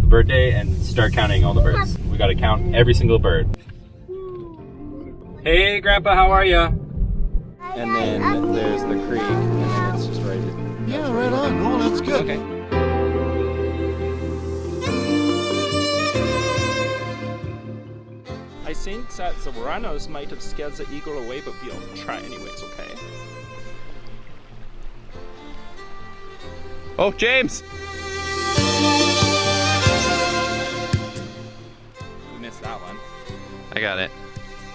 birthday and start counting all the birds. We gotta count every single bird. Hey Grandpa, how are ya? And then there's the creek, and then it's just right. Yeah, right on. Oh, that's good. Okay. I think that the runners might have scared the eagle away, but we'll try anyways, okay? Oh, James! We missed that one. I got it.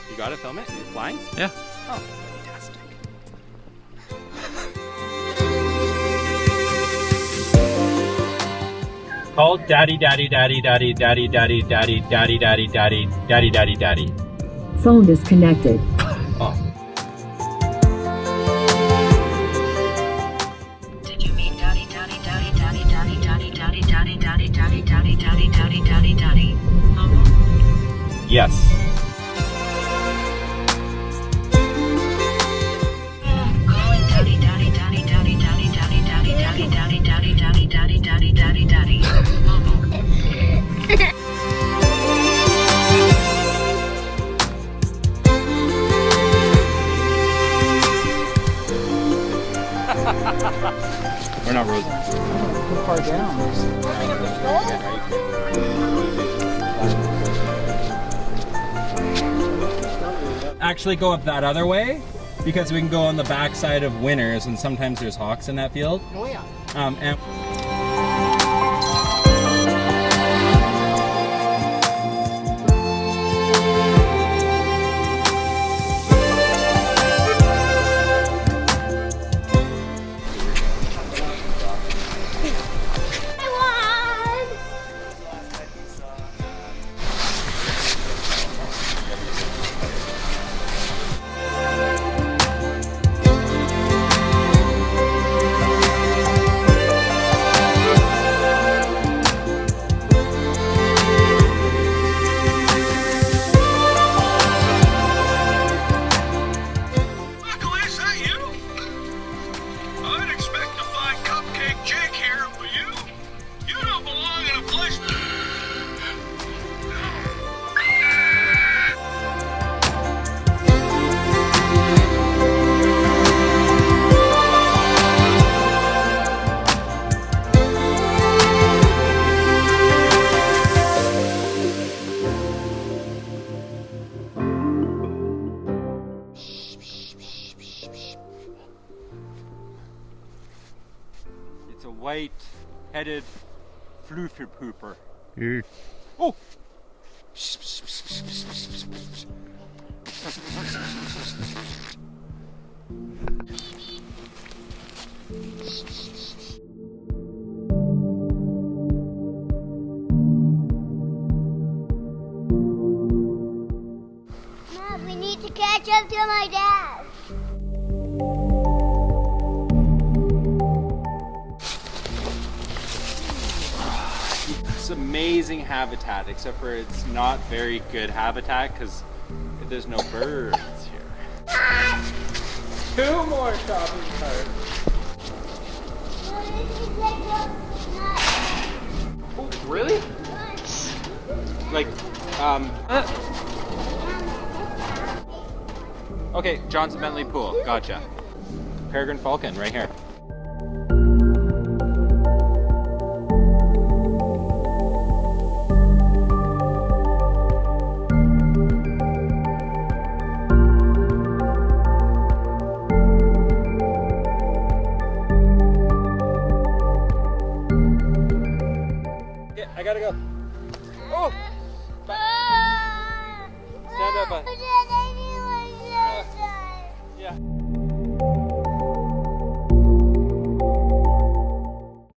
You got it, film it? Are you flying? Yeah. Oh, fantastic. Call daddy, daddy, daddy, daddy, daddy, daddy, daddy, daddy, daddy, daddy, daddy, daddy, daddy. Phone disconnected. Oh. Did you mean daddy, daddy, daddy, daddy, daddy, daddy, daddy, daddy, daddy, daddy, daddy, daddy, daddy, daddy, daddy? Yes. Calling daddy, daddy, daddy, daddy, daddy, daddy, daddy, daddy, daddy, daddy, daddy, daddy, daddy, daddy, daddy. We're not Rosie. Too far down. Actually go up that other way because we can go on the backside of Winners, and sometimes there's hawks in that field. Oh, yeah. And Michael, is that you? I'd expect to find Cupcake Jake here, but you don't belong in a place. it's a white-headed floofy pooper. Oh! Mom, we need to catch up to my dad. It's amazing habitat, except for it's not very good habitat because there's no birds here. 2 more shopping carts. Oh, really? Like, Okay, Johnson Bentley Pool. Gotcha. Peregrine Falcon right here. Yeah, I gotta go. Oh! Stand up, bud.